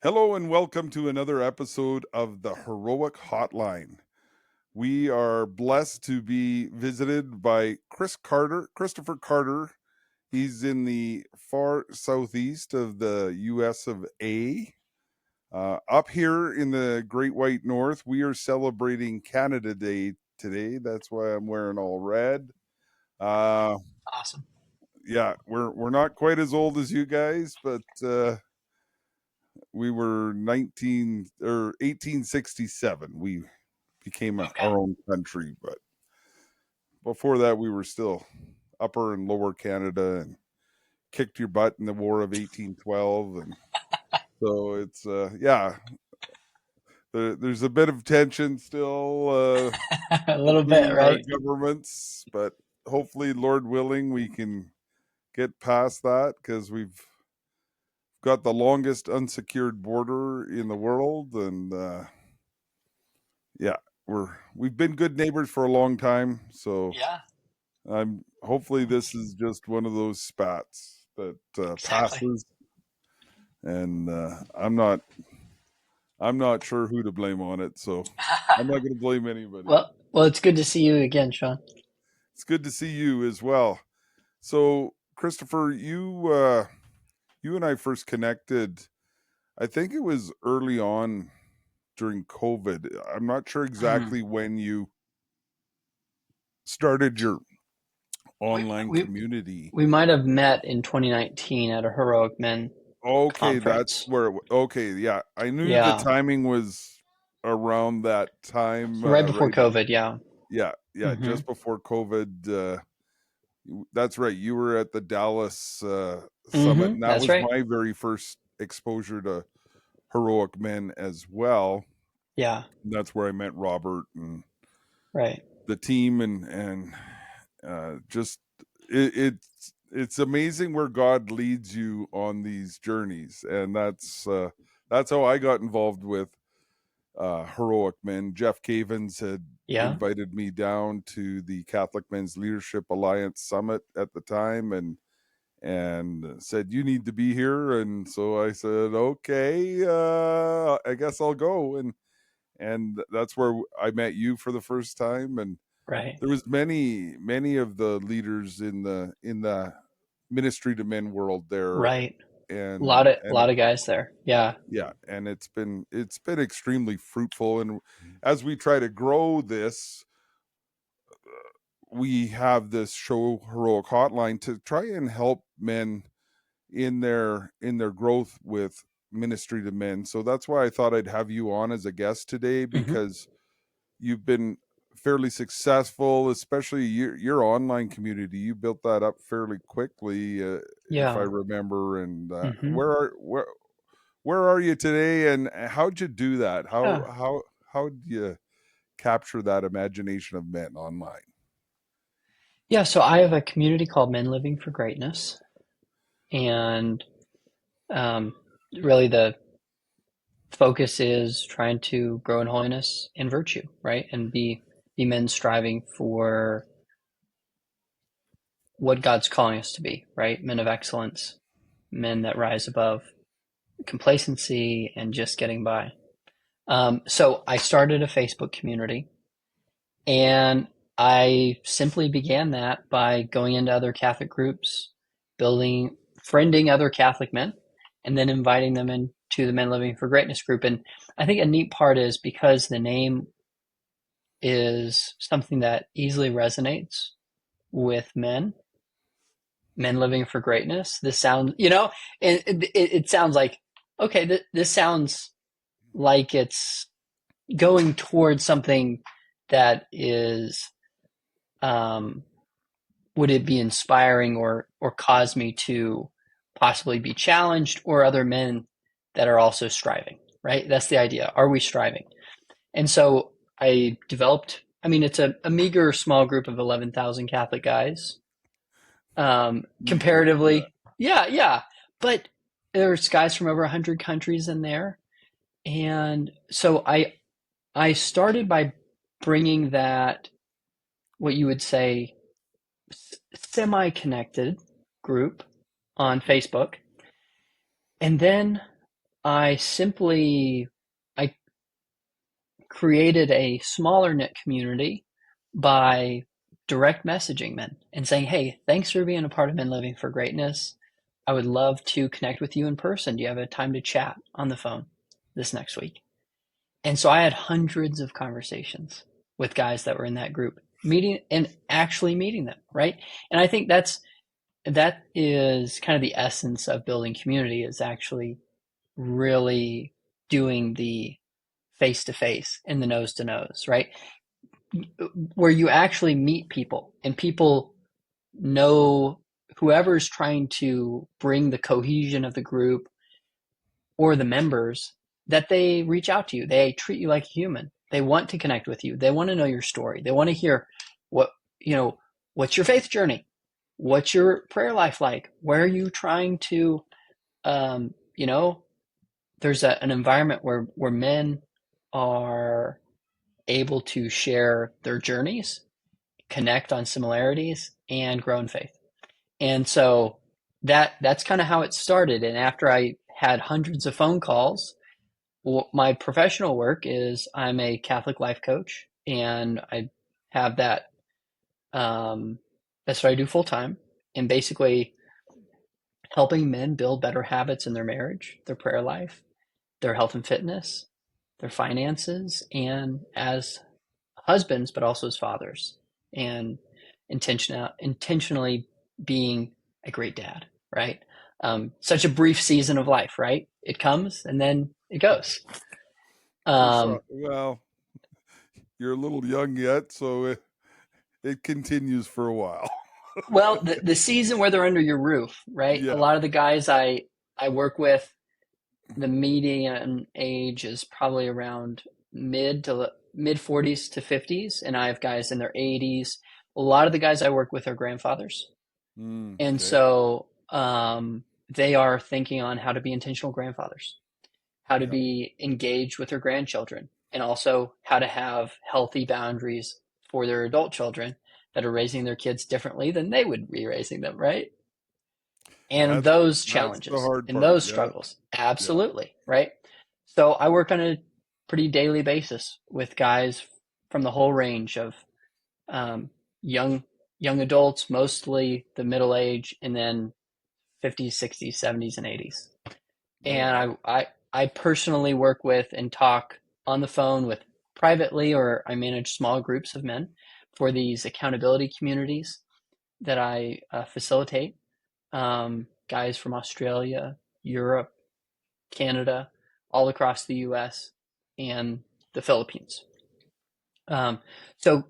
Hello and welcome to another episode of the Heroic Hotline. We are blessed to be visited by Christopher Carter. He's in the far southeast of the US of A. Up here in the Great White North, we are celebrating Canada Day today. That's why I'm wearing all red. Uh, Awesome. yeah, we're not quite as old as you guys, but we were 1867. We became Okay. our own country, but before that, we were still upper and lower Canada and kicked your butt in the War of 1812. And so it's, there's a bit of tension still A little bit, between our right? governments, but hopefully, Lord willing, we can get past that because we've got the longest unsecured border in the world. And yeah, we've been good neighbors for a long time. So Yeah, I'm hopefully this is just one of those spats that exactly. passes, and I'm not sure who to blame on it, so I'm not going to blame anybody. Well, it's good to see you again, Sean. It's good to see you as well. So, Christopher, you and I first connected. I think it was early on during COVID. I'm not sure Hmm. exactly when you started your We online we community. we might have met in 2019 at a Heroic Men Okay, that's conference. where okay, yeah. I knew the Yeah, timing was around that time, right before right? COVID. Yeah. Yeah, yeah, Hmm. just before COVID. That's right. You were at the Dallas summit, and that That's was right. my very first exposure to heroic men as well. Yeah. And that's where I met Robert and Right. the team, and just it's amazing where God leads you on these journeys, and that's how I got involved with heroic men. Jeff Cavins had Yeah. invited me down to the Catholic Men's Leadership Alliance summit at the time, and said you need to be here, and so I said okay, I guess I'll go, and that's where I met you for the first time, and Right. there was many of the leaders in the ministry to men world there, Right. A and lot of a and lot of guys there. Yeah. yeah, and it's been extremely fruitful, and as we try to grow this, we have this show Heroic Hotline to try and help men in their growth with ministry to men. So that's why I thought I'd have you on as a guest today, Hmm. because you've been fairly successful, especially your online community. You built that up fairly quickly, if I Yeah. remember. And Hmm. where are you today? And how'd you do that? How Yeah. how how do you capture that imagination of men online? Yeah. So I have a community called Men Living for Greatness, and um, really the focus is trying to grow in holiness and virtue, right? And be men striving for what God's calling us to be, right? Men of excellence, men that rise above complacency and just getting by. So I started a Facebook community, and I simply began that by going into other Catholic groups, friending other Catholic men, and then inviting them into the Men Living for Greatness group. And I think a neat part is because the name is something that easily resonates with men living for greatness. This sounds, it sounds like, okay, this sounds like it's going towards something that is, um, would it be inspiring or cause me to possibly be challenged or other men that are also striving, right? That's the idea. Are we striving? And so I developed, I mean, it's a meager small group of 11,000 Catholic guys. Meager, yeah. Comparatively, yeah, yeah. But there's guys from over 100 countries in there. And so I started by bringing that, what you would say, semi-connected group on Facebook. And then I simply I created a smaller knit community by direct messaging men and saying, "Hey, thanks for being a part of Men Living for Greatness. I would love to connect with you in person. Do you have a time to chat on the phone this next week?" And so I had hundreds of conversations with guys that were in that group, meeting and actually meeting them, right? And I think that is kind of the essence of building community, is actually really doing the face to face and the nose to nose, right? Where you actually meet people and people know whoever's trying to bring the cohesion of the group or the members, that they reach out to you. They treat you like a human. They want to connect with you. They want to know your story. They want to hear what, what's your faith journey? What's your prayer life like? Where are you trying to, um, you know, there's an environment where men are able to share their journeys, connect on similarities, and grow in faith. And so that's kind of how it started. And after I had hundreds of phone calls, my professional work is I'm a Catholic life coach, and I have that. That's what I do full time, and basically helping men build better habits in their marriage, their prayer life, their health and fitness, their finances, and as husbands, but also as fathers, and intentionally being a great dad. Right? Such a brief season of life, right? It comes and then it goes. For sure. Um, Well, you're a little young yet, so it continues for a while. Well, the season where they're under your roof, right? A Yeah. lot of the guys I work with, the median age is probably around mid 40s to 50s, and I have guys in their 80s. A lot of the guys I work with are grandfathers, and Okay. so they are thinking on how to be intentional grandfathers, how to Yeah. be engaged with their grandchildren, and also how to have healthy boundaries for their adult children that are raising their kids differently than they would be raising them, right? And That's those that's the challenges hard and part. those Yeah. struggles, Yeah. absolutely, right? So I work on a pretty daily basis with guys from the whole range of um, young young adults, mostly the middle age, and then 50s, 60s, 70s, and 80s. Oh And wow. I personally work with and talk on the phone with privately, or I manage small groups of men for these accountability communities that I facilitate. Guys from Australia, Europe, Canada, all across the US, and the Philippines. So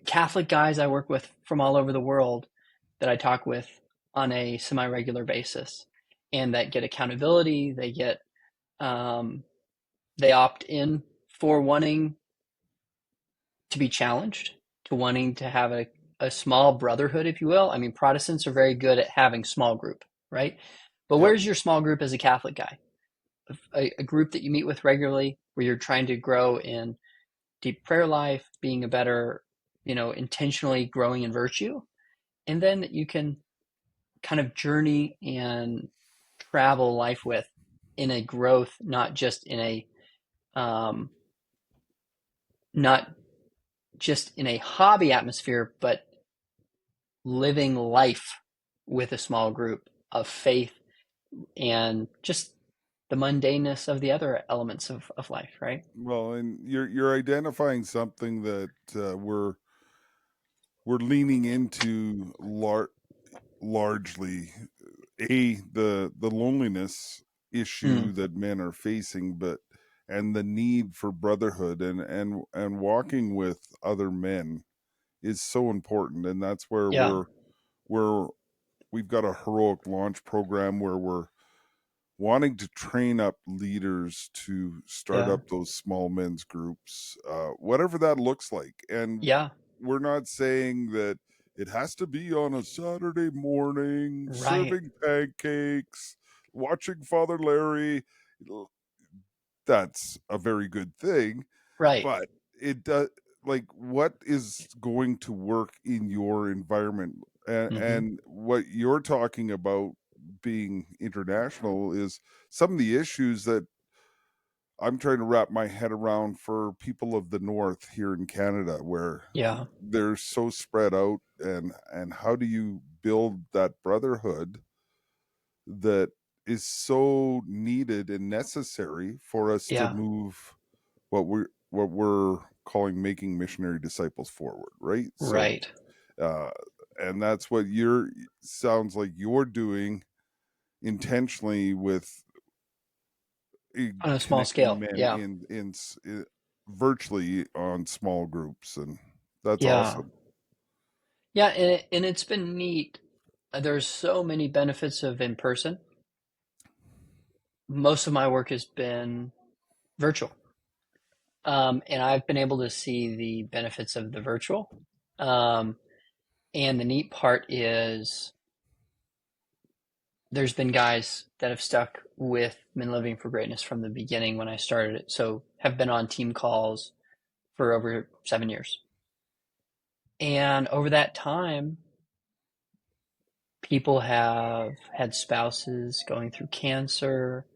Catholic guys I work with from all over the world that I talk with on a semi-regular basis, and that get accountability. Um, they opt in for wanting to be challenged, to wanting to have a small brotherhood, if you will. I mean, Protestants are very good at having small group, right? But Yep. where's your small group as a Catholic guy? A group that you meet with regularly, where you're trying to grow in deep prayer life, being a better, intentionally growing in virtue, and then that you can kind of journey and travel life with in a growth, not just in a um, not just in a hobby atmosphere, but living life with a small group of faith and just the mundaneness of the other elements of life, right? Well, and you're identifying something that we're leaning into largely the loneliness Mm, issue that men are facing, but and the need for brotherhood and walking with other men is so important, and that's where yeah, we're we've got a heroic launch program where we're wanting to train up leaders to start yeah, up those small men's groups, whatever that looks like. And yeah, we're not saying that it has to be on a Saturday morning, right, serving pancakes, watching Father Larry. That's a very good thing, right. but it does, like, what is going to work in your environment, Hmm. and what you're talking about being international is some of the issues that I'm trying to wrap my head around for people of the North here in Canada, where Yeah. they're so spread out, and how do you build that brotherhood that is so needed and necessary for us to Yeah. move what we're calling making missionary disciples forward, right? So Right. uh and that's what you're sounds like you're doing intentionally with On a small connecting scale. men Yeah. in virtually on small groups, and that's Yeah. awesome. Yeah. And it's been neat. There's so many benefits of in person. Most of my work has been virtual. And I've been able to see the benefits of the virtual. Um, and the neat part is there's been guys that have stuck with Men Living for Greatness from the beginning when I started it. So have been on team calls for over 7 years. And over that time, people have had spouses going through cancer.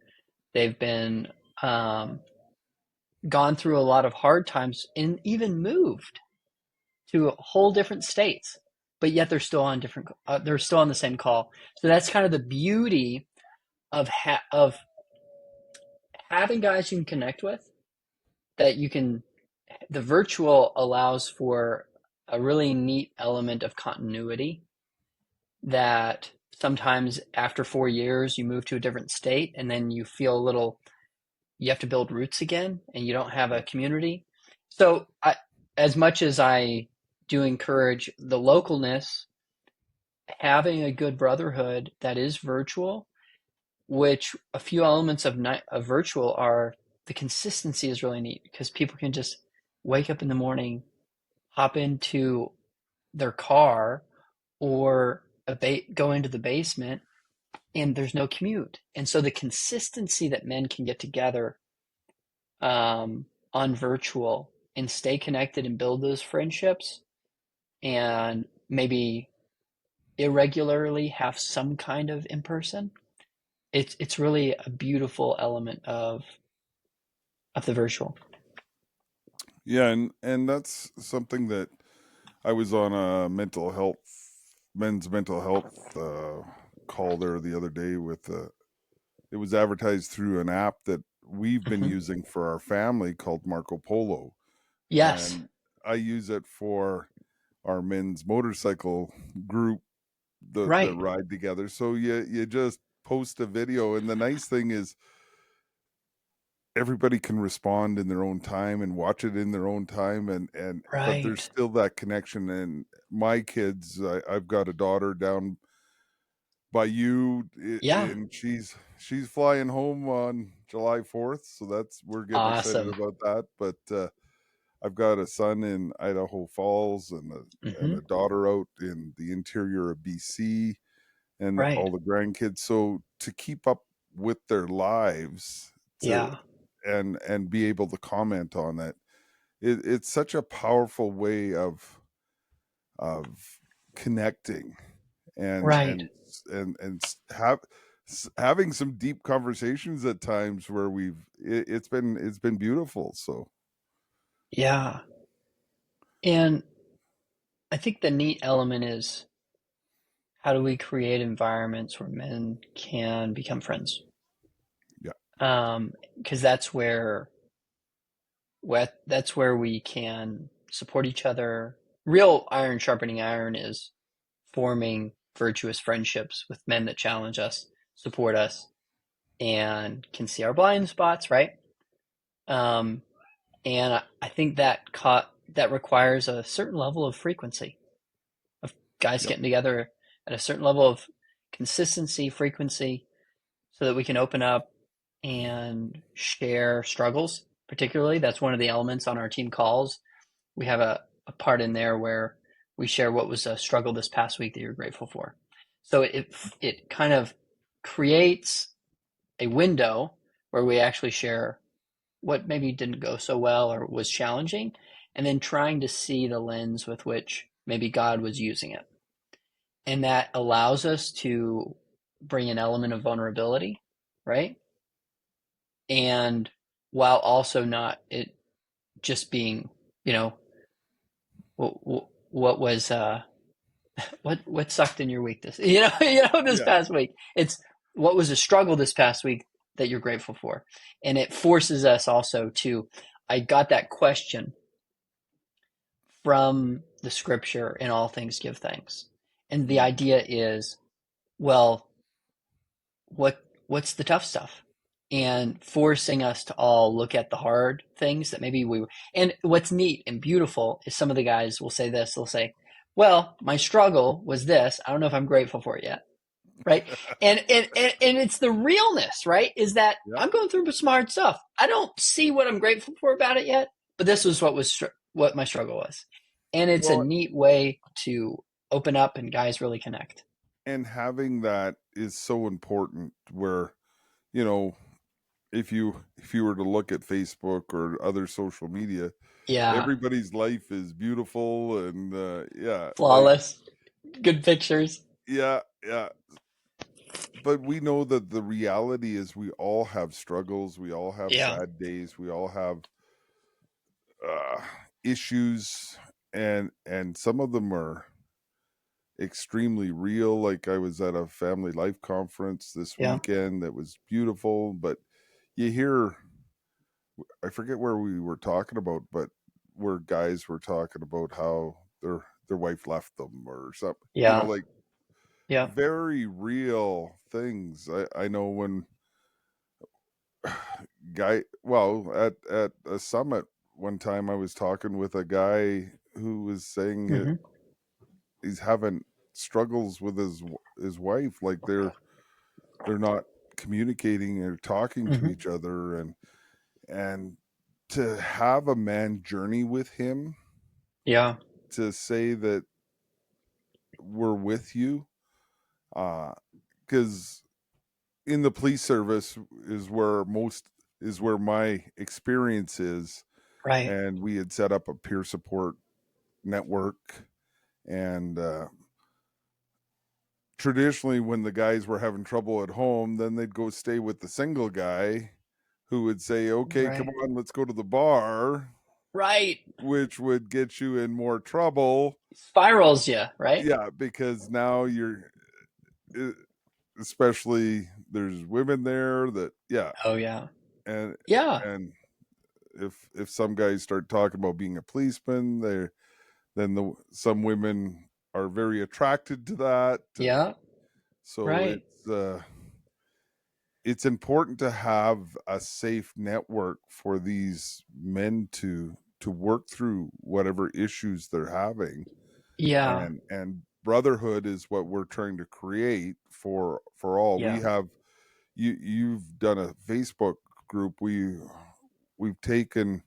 They've been gone through a lot of hard times and even moved to whole different states, but yet they're still on different. They're still on the same call. So that's kind of the beauty of having guys you can connect with. That you can. The virtual allows for a really neat element of continuity. That sometimes after 4 years you move to a different state and then you feel a little. You have to build roots again, and you don't have a Yeah. community. So as much as I do encourage the localness, having a good brotherhood that is virtual, which a few elements of virtual are the consistency is really neat because people can just wake up in the morning, hop into their car, or go into the basement, and there's no commute. And so the consistency that men can get together on virtual and stay connected and build those friendships and maybe irregularly have some kind of in person. It's really a beautiful element of the virtual. Yeah, and that's something that I was on a men's mental health call there the other day with it was advertised through an app that we've been Hmm. using for our family called Marco Polo, Yes. and I use it for our men's motorcycle group, the Right. ride together. So you just post a video, and the nice thing is everybody can respond in their own time and watch it in their own time, and but there's Right. still that connection. And my kids, I've got a daughter down by you, Yeah. and she's flying home on July 4th, so that's we're getting excited Awesome. about that. But I've got a son in Idaho Falls and Hmm. a daughter out in the interior of BC, and Right. all the grandkids. So to keep up with their lives, to Yeah. and be able to comment on it, it's such a powerful way of connecting and Right. and have having some deep conversations at times where it's been beautiful. So Yeah. And I think the neat element is how do we create environments where men can become friends? yeah, Because that's where we can support each other. Real iron sharpening iron is forming virtuous friendships with men that challenge us, support us, and can see our blind spots, right? Um, and I think that requires a certain level of frequency of guys yeah, getting together at a certain level of consistency, frequency, so that we can open up and share struggles. Particularly, that's one of the elements on our team calls. We have a part in there where we share what was a struggle this past week that you're grateful for. So it kind of creates a window where we actually share what maybe didn't go so well or was challenging, and then trying to see the lens with which maybe God was using it. And that allows us to bring an element of vulnerability, right? And while also not it just being, you know, what was what sucked in your week this this Yeah. past week. It's what was a struggle this past week that you're grateful for. And it forces us also to I got that question from the scripture, in all things give thanks. And the Mm. idea is, well, what's the tough stuff? And forcing us to all look at the hard things that maybe we were. And what's neat and beautiful is some of the guys will say this, they'll say, well, my struggle was this. I don't know if I'm grateful for it yet. Right. And it's the realness, right? Is that Yeah. I'm going through some hard stuff. I don't see what I'm grateful for about it yet, but this was what my struggle was. And it's a Well, neat way to open up and guys really connect. and having that is so important where, you know, if you were to look at Facebook or other social media, Yeah. everybody's life is beautiful and yeah, like Flawless. Good pictures. yeah, yeah. But we know that the reality is we all have struggles, we all have Yeah. bad days, we all have uh issues, and some of them are extremely real. Like I was at a family life conference this Yeah. weekend that was beautiful, but you hear, I forget where we were talking about, but where guys were talking about how their wife left them or something, Yeah. like Yeah. very real things. I know when guy, well, at a summit one time I was talking with a guy who was saying Hmm. he's having struggles with his wife, like they're not communicating or talking to Hmm. each other, and to have a man journey with him, Yeah. to say that we're with you, because in the police service is where most is where my experience is, Right. and we had set up a peer support network, and traditionally when the guys were having trouble at home, then they'd go stay with the single guy who would say, okay, come Right. on, let's go to the bar, Right. which would get you in more trouble. Spirals you, right? Yeah, because now you're, e- especially there's women there that, yeah, Oh yeah. and Yeah. and if some guys start talking about being a policeman, they then some women are very attracted to that, and Yeah. so Right. it's important to have a safe network for these men to work through whatever issues they're having, Yeah. and brotherhood is what we're trying to create for all. We Yeah. have, you've done a Facebook group. We've taken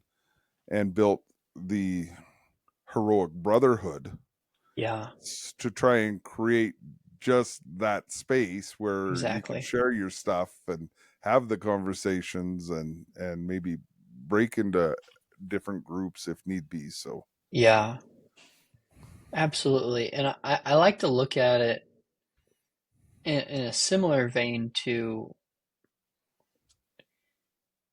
and built the Heroic Brotherhood Yeah. to try and create just that space where you can Exactly. share your stuff and have the conversations, and maybe break into different groups if need be. So Yeah. Absolutely. And I like to look at it in a similar vein to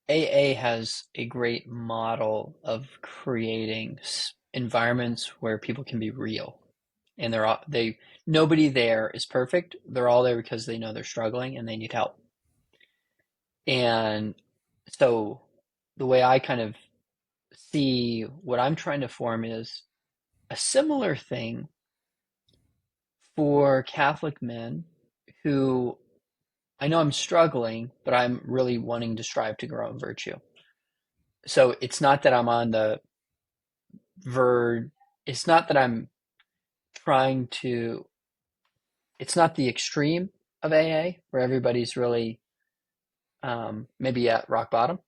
AA has a great model of creating environments where people can be real. And nobody there is perfect. They're all there because they know they're struggling and they need help. And so the way I kind of see what I'm trying to form is a similar thing for Catholic men who I know I'm struggling, but I'm really wanting to strive to grow in virtue. So it's not that I'm on the verge, it's not that I'm trying to, it's not the extreme of AA where everybody's really maybe at rock bottom,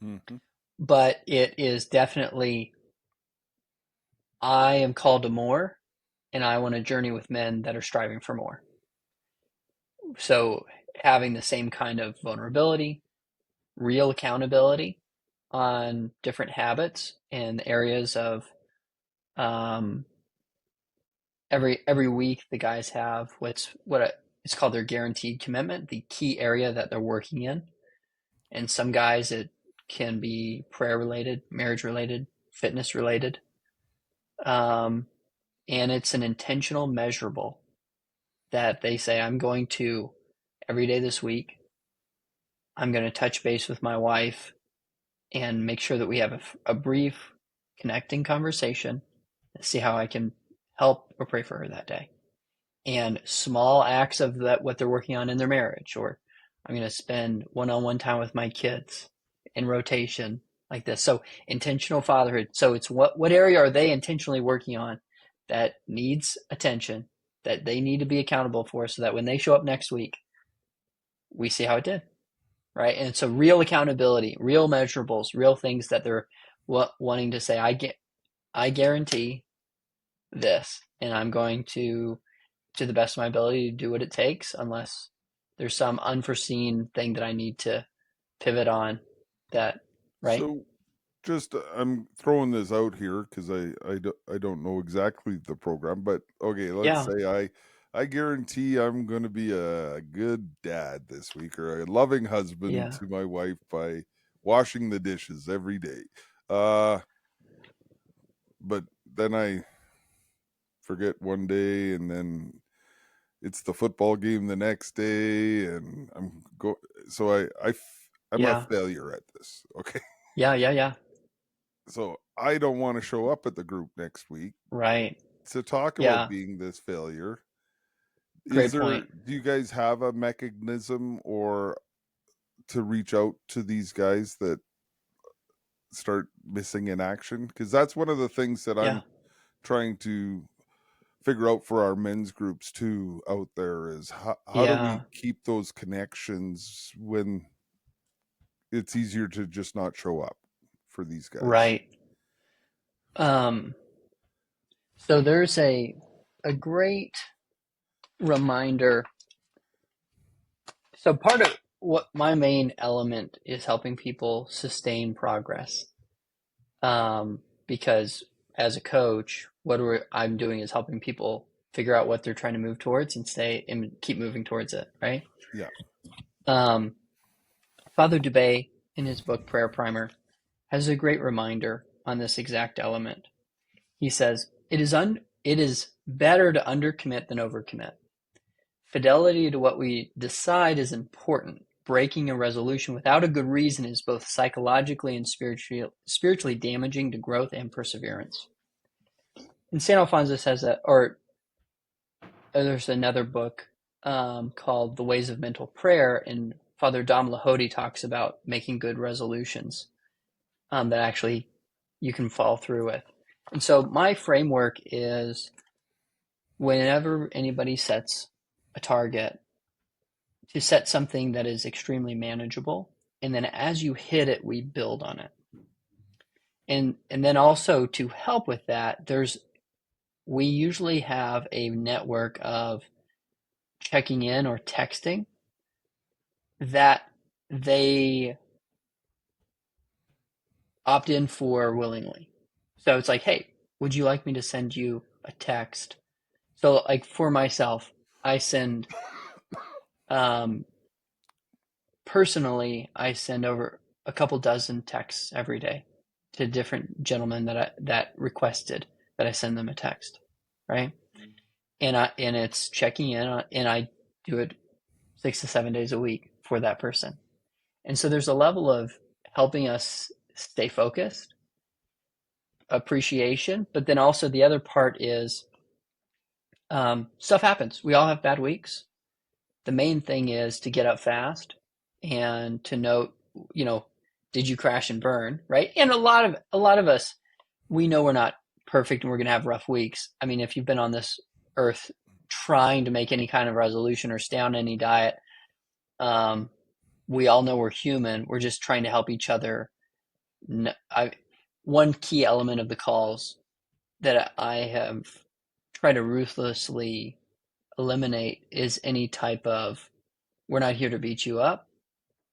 mhm. but it is definitely, I am called to more and I want to journey with men that are striving for more. So having the same kind of vulnerability, real accountability on different habits and areas of um, every week the guys have what it's called their guaranteed commitment, the key area that they're working in. And some guys, it can be prayer related, marriage related, fitness related. Um, and it's an intentional measurable that they say, I'm going to, every day this week, I'm going to touch base with my wife and make sure that we have a brief connecting conversation, see how I can help or pray for her that day. And small acts of that, what they're working on in their marriage, or I'm going to spend one-on-one time with my kids in rotation like this. So intentional fatherhood. So it's what area are they intentionally working on that needs attention, that they need to be accountable for, so that when they show up next week, we see how it did, right? And so real accountability, real measurables, real things that they're wanting to say, I guarantee this, and I'm going to the best of my ability, to do what it takes, unless there's some unforeseen thing that I need to pivot on. That, right? So just I'm throwing this out here because I don't know exactly the program, but okay, let's Yeah, say I guarantee I'm going to be a good dad this week, or a loving husband yeah, to my wife by washing the dishes every day. Uh, but then I forget one day, and then it's the football game the next day, and So I'm a yeah, failure at this. Okay, yeah, yeah, yeah. so I don't want to show up at the group next week Right. to talk about Yeah. being this failure. Great point. Do you guys have a mechanism or to reach out to these guys that start missing in action? Because that's one of the things that Yeah. I'm trying to figure out for our men's groups too out there is how do we Yeah. keep those connections when it's easier to just not show up for these guys? Right. Um, so there's a great reminder. So part of what my main element is helping people sustain progress. Because as a coach, I'm doing is helping people figure out what they're trying to move towards and stay and keep moving towards it, right? Yeah. Um, Father Dubay, in his book Prayer Primer, has a great reminder on this exact element. He says, it is better to undercommit than overcommit. Fidelity to what we decide is important. Breaking a resolution without a good reason is both psychologically and spiritually damaging to growth and perseverance. And St. Alphonsus has that, or there's another book called The Ways of Mental Prayer, and Father Dom Lahody talks about making good resolutions that actually you can follow through with. And so my framework is, whenever anybody sets a target, to set something that is extremely manageable, and then as you hit it, we build on it. And then also, to help with that, we usually have a network of checking in or texting that they opt in for willingly. So it's like, hey, would you like me to send you a text? So, like, for myself, I send, um, personally, I send over a couple dozen texts every day to different gentlemen that requested that I send them a text, right? And it's checking in and I do it 6 to 7 days a week for that person. And so there's a level of helping us stay focused, appreciation, but then also the other part is, stuff happens. We all have bad weeks. The main thing is to get up fast and to note, you know, did you crash and burn, right? And a lot of us, we know we're not perfect and we're going to have rough weeks. I mean, if you've been on this earth trying to make any kind of resolution or stay on any diet, um, we all know we're human. We're just trying to help each other. One key element of the calls that I have tried to ruthlessly eliminate is any type of, we're not here to beat you up,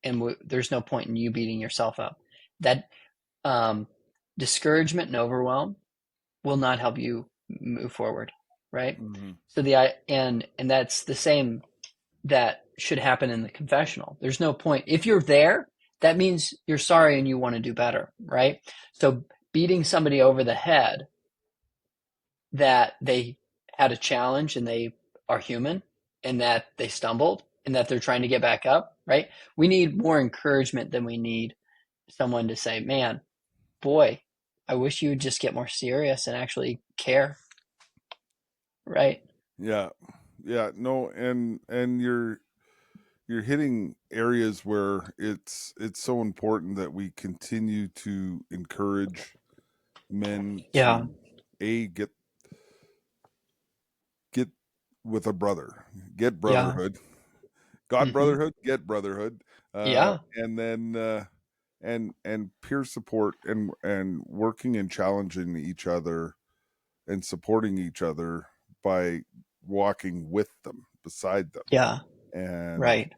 and there's no point in you beating yourself up. That, um, discouragement and overwhelm will not help you move forward, right? Hmm. So and that's the same. that should happen in the confessional. There's no point. If you're there, that means you're sorry and you want to do better, right? So beating somebody over the head that they had a challenge and they are human and that they stumbled and that they're trying to get back up, right? We need more encouragement than we need someone to say, man, boy, I wish you would just get more serious and actually care, right? Yeah. Yeah. No, and you're hitting areas where it's so important that we continue to encourage men Yeah. to a get with a brother, get Yeah. brotherhood, got Hmm. brotherhood, get brotherhood, Yeah. and then and peer support and working and challenging each other and supporting each other by walking with them, beside them, Yeah. and Right.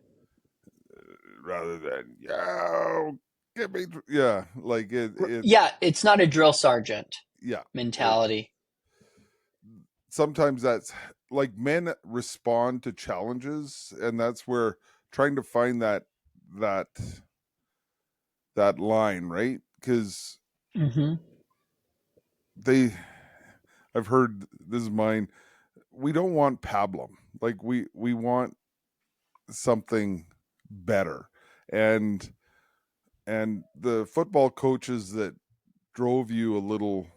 rather than yeah, get me, yeah, like it, Yeah. It's not a drill sergeant yeah, it's mentality. sometimes that's like men respond to challenges, and that's where trying to find that that line, right? Because Hmm. they, I've heard this is mine. We don't want pablum. Like we want something better, and the football coaches that drove you a little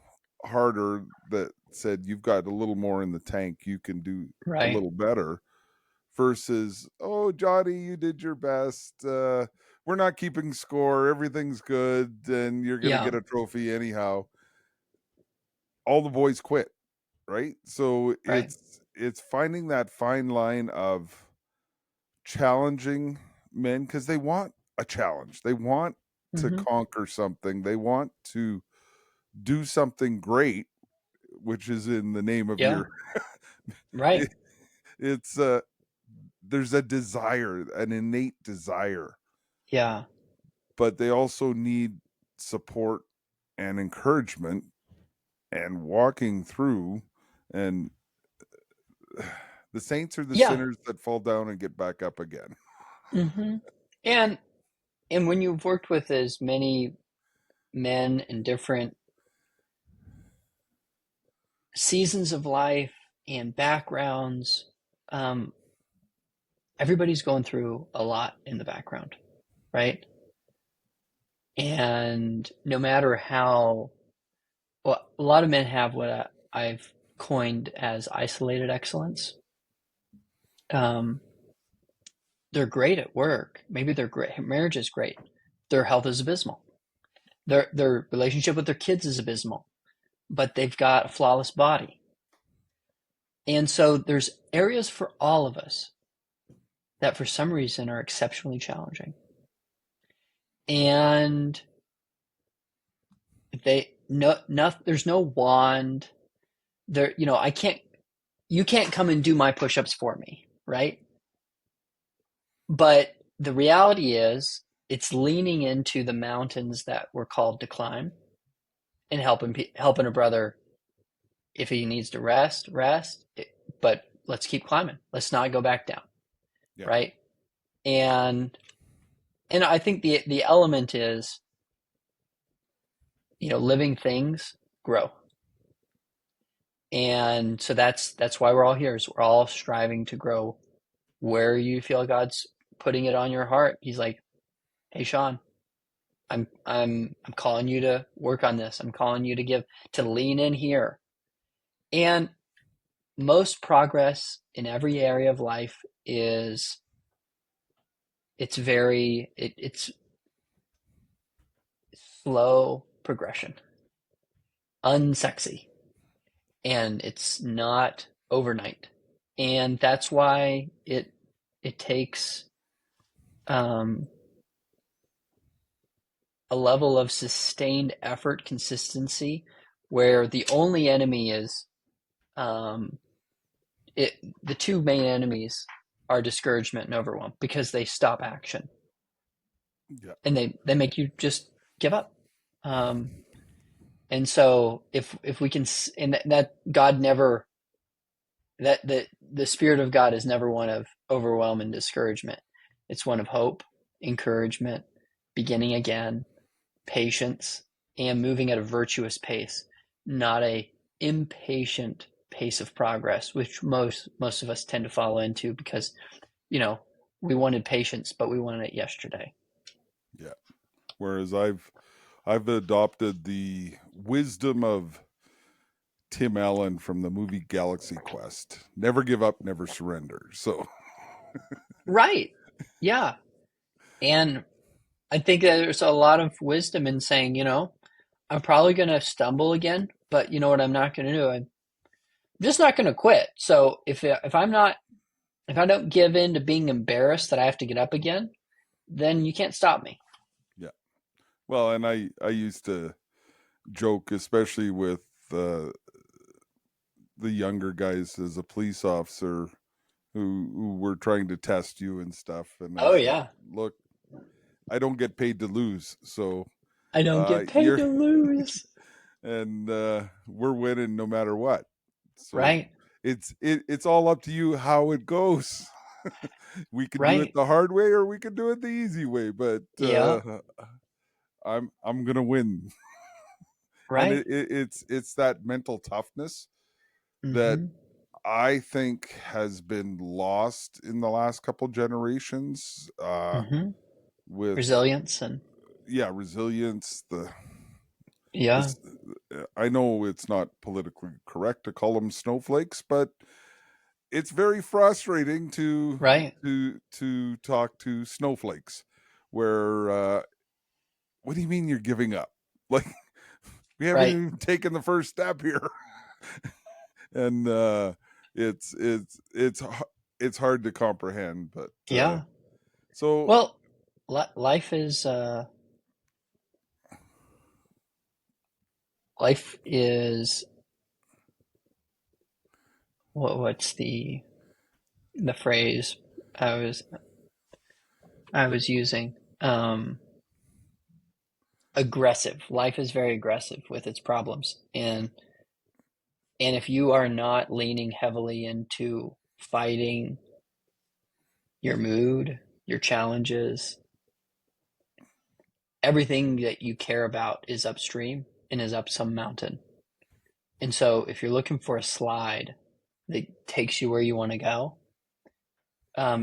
harder, that said you've got a little more in the tank, you can do a Right. little better, versus, oh Johnny, you did your best, we're not keeping score, everything's good, and you're gonna Yeah. get a trophy anyhow. All the boys quit, right? So Right. it's finding that fine line of challenging men, because they want a challenge, they want to Hmm. conquer something, they want to do something great, which is in the name of Yeah. your Right. it, it's there's a desire, an innate desire, Yeah. but they also need support and encouragement and walking through, and the saints are the Yeah. sinners that fall down and get back up again. Hmm. And when you've worked with as many men in different seasons of life and backgrounds, um, everybody's going through a lot in the background, right? And no matter how, well, a lot of men have what I've coined as isolated excellence. Um, they're great at work. Maybe their great marriage is great. Their health is abysmal. Their relationship with their kids is abysmal, but they've got a flawless body. And so there's areas for all of us that for some reason are exceptionally challenging. And there's no wand there, I can't, you can't come and do my push-ups for me, right? But the reality is it's leaning into the mountains that we're called to climb and helping a brother if he needs to rest, but let's keep climbing. Let's not go back down, Yeah. right? And I think the element is, living things grow. And so that's why we're all here, is we're all striving to grow where you feel God's putting it on your heart. He's like, "Hey Sean, I'm calling you to work on this. I'm calling you to lean in here." And most progress in every area of life is it's slow progression, unsexy, and it's not overnight. And that's why it takes um, a level of sustained effort, consistency, where the only enemy is um, the two main enemies are discouragement and overwhelm, because they stop action Yeah. and they make you just give up. Um, and so if we can, and that God never, that the Spirit of God is never one of overwhelm, and discouragement. It's one of hope, encouragement, beginning again, patience, and moving at a virtuous pace, not a impatient pace of progress, which most of us tend to fall into because, you know, we wanted patience, but we wanted it yesterday. Yeah. Whereas I've adopted the wisdom of Tim Allen from the movie Galaxy Quest. Never give up, never surrender. So Right. Yeah. And I think that there's a lot of wisdom in saying, I'm probably going to stumble again, but you know what I'm not going to do? I'm just not going to quit. So if I don't give in to being embarrassed that I have to get up again, then you can't stop me. yeah. Well, and I used to joke, especially with uh, the younger guys as a police officer who were trying to test you and stuff. And I Oh said, yeah. look, I don't get paid to lose, so I don't get paid you're to lose. and we're winning no matter what. So Right. it's all up to you how it goes. We could do it Right. the hard way or we could do it the easy way, but Yeah. I'm gonna win. And Right. it's that mental toughness that Mm-hmm. I think has been lost in the last couple generations. Mm-hmm. With Resilience and yeah, resilience. yeah. This I know it's not politically correct to call them snowflakes, but it's very frustrating Right. to talk to snowflakes. Where what do you mean you're giving up? Like we haven't Right. even taken the first step here, and it's it's it's it's hard to comprehend. But Yeah. so Well, life is what's the phrase I was I was using? Aggressive. Life is very aggressive with its problems, and if you are not leaning heavily into fighting your mood, your challenges, everything that you care about is upstream and is up some mountain. And so if you're looking for a slide that takes you where you want to go,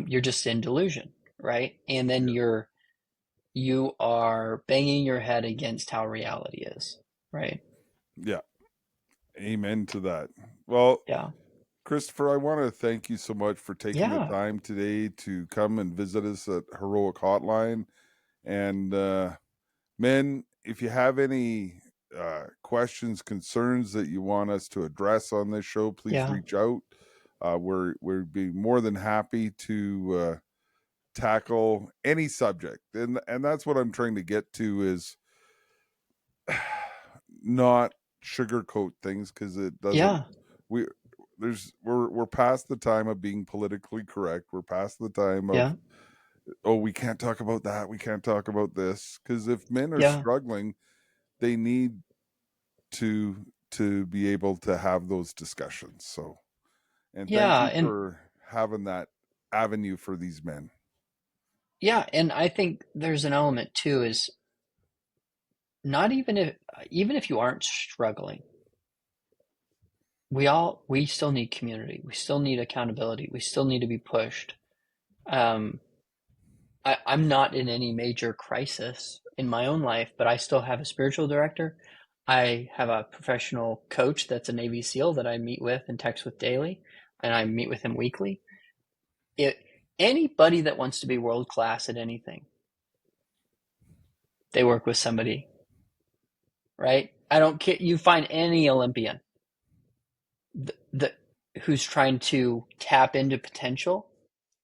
you're just in delusion, right? And then yeah, you are banging your head against how reality is, right? yeah, amen to that. Well, Yeah. Christopher, I want to thank you so much for taking the Yeah. time today to come and visit us at Heroic Hotline. And men, if you have any questions, concerns that you want us to address on this show, please Yeah. reach out. We'd be more than happy to tackle any subject, and that's what I'm trying to get to is not sugarcoat things because it doesn't. Yeah. We we're past the time of being politically correct. We're past the time of Yeah. oh we can't talk about that. We can't talk about this because if men are Yeah. struggling, they need to be able to have those discussions. So and thank Yeah. you for having that avenue for these men. And I think there's an element too is not even if you aren't struggling, we still need community. We still need accountability. We still need to be pushed. Um, I'm not in any major crisis in my own life, but I still have a spiritual director. I have a professional coach that's a Navy SEAL that I meet with and text with daily, and I meet with him weekly. It Anybody that wants to be world class at anything, they work with somebody, right? I don't care. You find any Olympian that who's trying to tap into potential,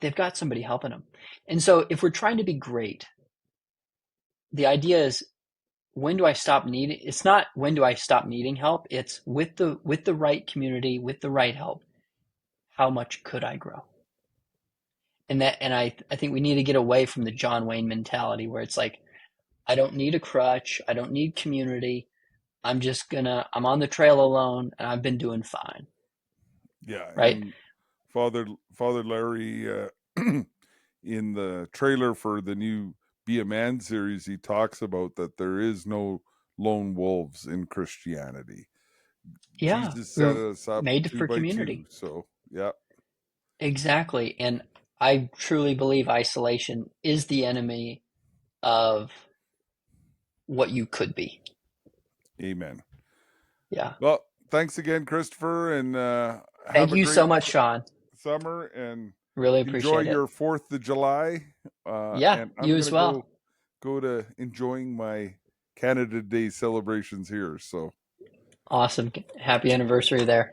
they've got somebody helping them. And so if we're trying to be great, the idea is when do I stop needing it's not when do I stop needing help, it's with the right community, with the right help, how much could I grow? And I think we need to get away from the John Wayne mentality where it's like I don't need a crutch, I don't need community. I'm on the trail alone and I've been doing fine, Yeah, right? and Father Larry in the trailer for the new Be a Man series, he talks about that there is no lone wolves in Christianity. Yeah, Jesus we set were us up made two for by two. community. So, yeah, Exactly. And I truly believe isolation is the enemy of what you could be. amen. Yeah. Well, thanks again, Christopher, and have Thank a you great so much, Sean. summer and Really enjoy appreciate it. your 4th of July. Yeah, And I'm you going as to well. go to enjoying my Canada Day celebrations here. So, Awesome. Happy anniversary there.